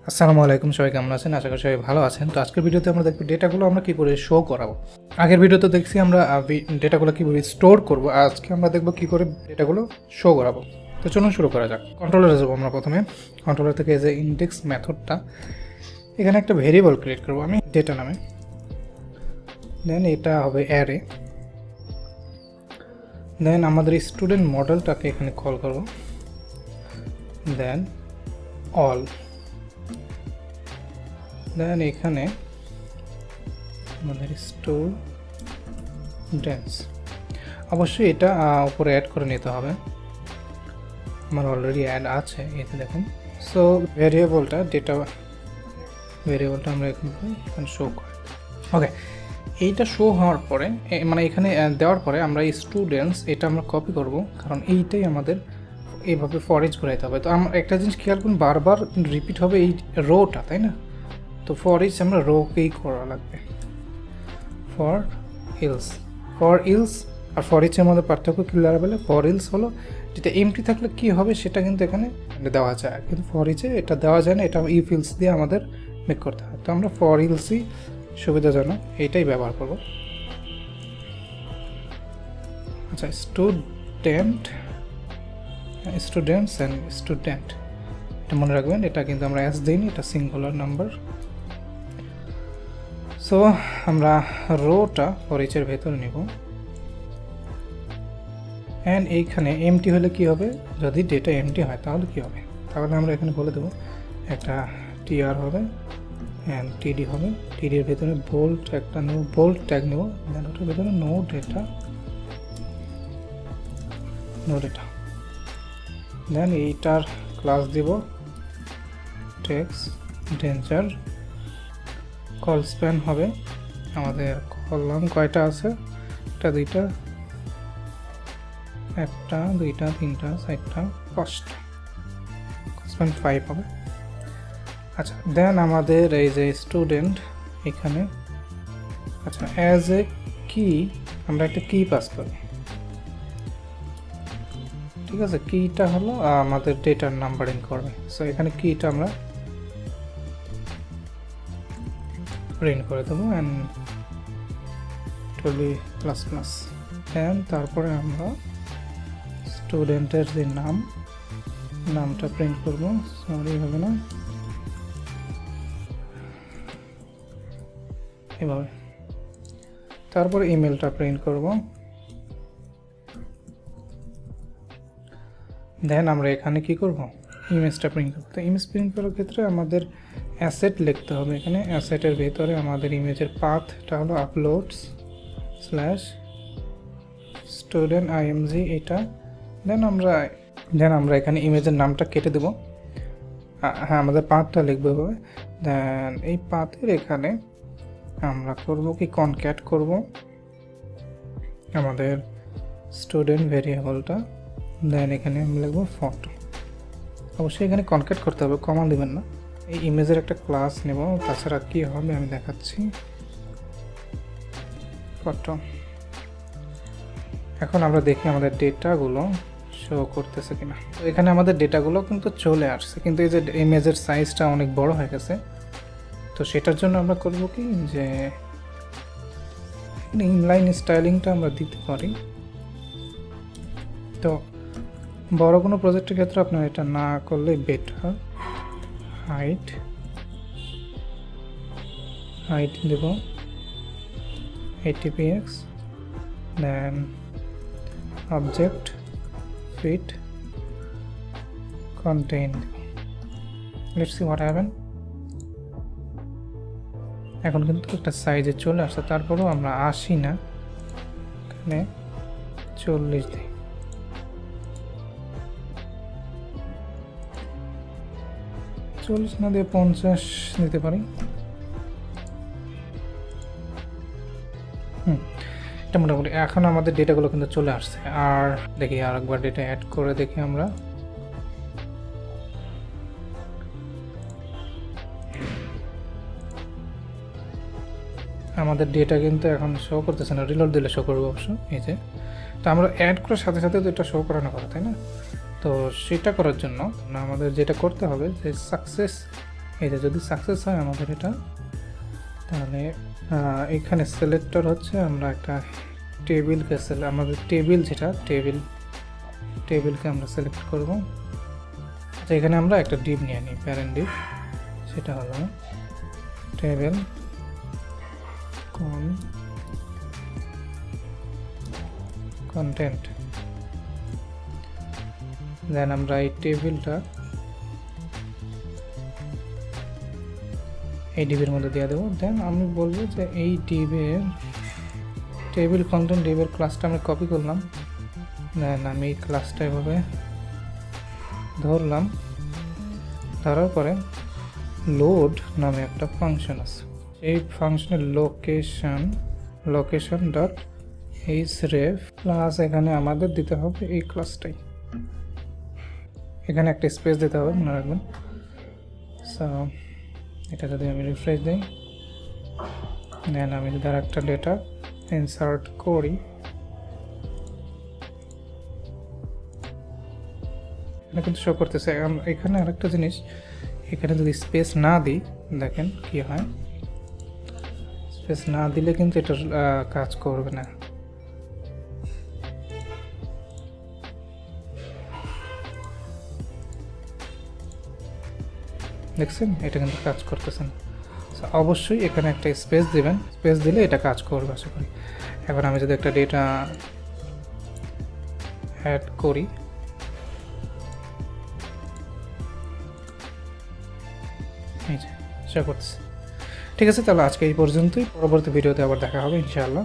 আসসালামু আলাইকুম, সবাই কেমন আছেন? আশা করি সবাই ভালো আছেন। তো আজকের ভিডিওতে আমরা দেখব ডেটাগুলো আমরা কী করে শো করাবো। আগের ভিডিওতে দেখছি আমরা ডেটাগুলো কীভাবে স্টোর করব, আজকে আমরা দেখব কী করে ডেটাগুলো শো করাবো। তো চলুন শুরু করা যাক। কন্ট্রোলারে যাবো আমরা প্রথমে। কন্ট্রোলার থেকে যে ইন্ডেক্স মেথডটা, এখানে একটা ভেরিয়েবল ক্রিয়েট করবো আমি ডেটা নামে। দেন এটা হবে অ্যারে। দেন আমাদের স্টুডেন্ট মডেলটাকে এখানে কল করব। দেন অল। দেন এখানে আমাদের স্টুডেন্টস, অবশ্যই এটা উপরে অ্যাড করে নিতে হবে, আমার অলরেডি অ্যাড আছে, এতে দেখুন। সো ভেরিয়েবলটা ডেটা ভেরিয়েবলটা আমরা এখানে শো করি। ওকে, এইটা শো হওয়ার পরে মানে এখানে দেওয়ার পরে আমরা এই স্টুডেন্টস এটা আমরা কপি করব, কারণ এইটাই আমাদের এইভাবে ফর ইচ ঘুরাইতে হবে। তো আমরা একটা জিনিস খেয়াল করুন, বারবার রিপিট হবে এই রোটা, তাই না? তো ফর ইচ আমরা রোকেই করা লাগবে। ফর ইলস আর ফর ইচের মধ্যে পার্থক্য কি লারাভেলে? ফর ইলস হলো যেটা এমটি থাকলে কি হবে সেটা কিন্তু এখানে দেওয়া যায়, কিন্তু ফর ইচে এটা দেওয়া যায় না, এটা ইফ ইলস দিয়ে আমাদের মেক করতে হয়। তো আমরা ফর ইলসই সুবিধাজনক এইটাই ব্যবহার করব। আচ্ছা, স্টুডেন্টস অ্যান্ড স্টুডেন্ট, এটা মনে রাখবেন, এটা কিন্তু আমরা অ্যাস দিইনি, এটা সিঙ্গুলার নাম্বার। সো আমরা রোটা ফর ইচের ভেতরে নিব। অ্যান্ড এইখানে এমটি হলে কি হবে? যদি ডেটা এমটি হয় তাহলে কি হবে? তাহলে আমরা এখানে বলে দেবো একটা টিআর হবে অ্যান্ড টিডি হবে। টিডির ভেতরে বোল্ট একটা নেব, বোল্ট ট্যাগ নেব। দেন ওটার ভেতরে নো ডেটা। দেন এইটার ক্লাস দিব টেক্স ডেঞ্জার। কল স্প্যান হবে আমাদের কলাম কয়টা আছে? একটা, দুইটা, একটা, দুইটা, তিনটা, চারটা, পাঁচটা। স্প্যান 5 হবে। আচ্ছা, দেন আমাদের এই যে স্টুডেন্ট এখানে, আচ্ছা, অ্যাজ এ কি আমরা একটা কি পাস করি, ঠিক আছে? কিটা হলো আমাদের ডেটার নাম্বারিং করবে। সো এখানে কিটা আমরা প্রিন্ট করে দেবো অ্যান্ড 12++। দেন তারপরে আমরা স্টুডেন্টের যে নামটা প্রিন্ট করবো, সরি হবে না, এভাবে। তারপরে ইমেলটা প্রিন্ট করব। দেন আমরা এখানে কি করব? ইমেজটা প্রিন্ট করব। তো ইমেজ প্রিন্ট করার ক্ষেত্রে আমাদের অ্যাসেট লিখতে হবে। এখানে অ্যাসেটের ভেতরে আমাদের ইমেজের পাথটা হলো uploads/student img এটা। দেন আমরা এখানে ইমেজের নামটা কেটে দেব। হ্যাঁ, আমাদের পাথটা লিখবে হবে। দেন এই পাথের এখানে আমরা করব কি, কনক্যাট করব আমাদের স্টুডেন্ট ভেরিয়েবলটা। দেন এখানে আমি লিখব ফটো। অবশ্যই এখানে কনক্যাট করতে হবে, কমা দেবেন না। এই ইমেজের একটা ক্লাস নেব, তাছাড়া কি হবে আমি দেখাচ্ছি। ফটো। এখন আমরা দেখি আমাদের ডেটাগুলো শো করতেছে কিনা। তো এখানে আমাদের ডেটাগুলো কিন্তু চলে আসছে, কিন্তু এই যে ইমেজের সাইজটা অনেক বড় হয়ে গেছে। তো সেটার জন্য আমরা করব কি, যে ইনলাইন স্টাইলিংটা আমরা দিতে পারি। তো বড় কোনো প্রজেক্টের ক্ষেত্রে আপনার এটা না করলে বেটার। হাইট দেব 80 px। Then object fit contain. Let's see what happen. এখন কিন্তু একটা সাইজে চলে আসছে, তারপরেও আমরা 80 না, এখানে 40 দিই। না দিয়ে 50 দিতে পারি। এটা মোটামুটি। এখন আমাদের ডেটাগুলো কিন্তু চলে আসছে। আর দেখি আরেকবার ডেটা অ্যাড করে দেখি আমরা। আমাদের ডেটা কিন্তু এখন শো করতেছে না, রিলোড দিলে শো করবে অবশ্য। এই যে, তো আমরা অ্যাড করার সাথে সাথে তো এটা শো করানো কথা, তাই না? তো সেটা করার জন্য আমাদের যেটা করতে হবে যে সাকসেস এই যে যদি সাকসেস হয় আমাদের এটা, তাহলে এখানে সিলেক্টর হচ্ছে আমরা একটা টেবিলকে আমাদের টেবিল যেটা টেবিলকে আমরা সিলেক্ট করব। আচ্ছা, এখানে আমরা একটা ডিভ নিয়ে নিই, প্যারেন্ট ডিভ, সেটা হলো টেবিল কন্টেন্ট। দেন আমরা এই টেবিলটা এই ডিবের মধ্যে দিয়ে দেবো। দেন আমি বলবো যে এই টেবিল কন্টেন্ট ডিবের ক্লাসটা আমি কপি করলাম। দেন আমি এই ক্লাসটা এভাবে ধরলাম, ধরার পরে লোড নামে একটা ফাংশন আছে, এই ফাংশনের লোকেশন ডট href প্লাস এখানে আমাদের দিতে হবে এই ক্লাসটাই, এখানে একটা স্পেস দিতে হবে, মনে রাখবেন। সো এটা যদি আমি রিফ্রেশ দিই, দেন আমি যদি আর একটা ডেটা ইনসার্ট করি, এটা কিন্তু শো করতেছে। এখানে আরেকটা জিনিস, এখানে যদি স্পেস না দিই, দেখেন কি হয়, স্পেস না দিলে কিন্তু এটা কাজ করবে না। দেখছেন, এটা কিন্তু কাজ করতেছে না। অবশ্যই এখানে একটা স্পেস দিবেন, স্পেস দিলে এটা কাজ করবে আশা করি। এখন আমি যদি একটা ডেটা অ্যাড করি, এই যে শো করতেছে। ঠিক আছে, তাহলে আজকে এই পর্যন্তই, পরবর্তী ভিডিওতে আবার দেখা হবে ইনশাআল্লাহ।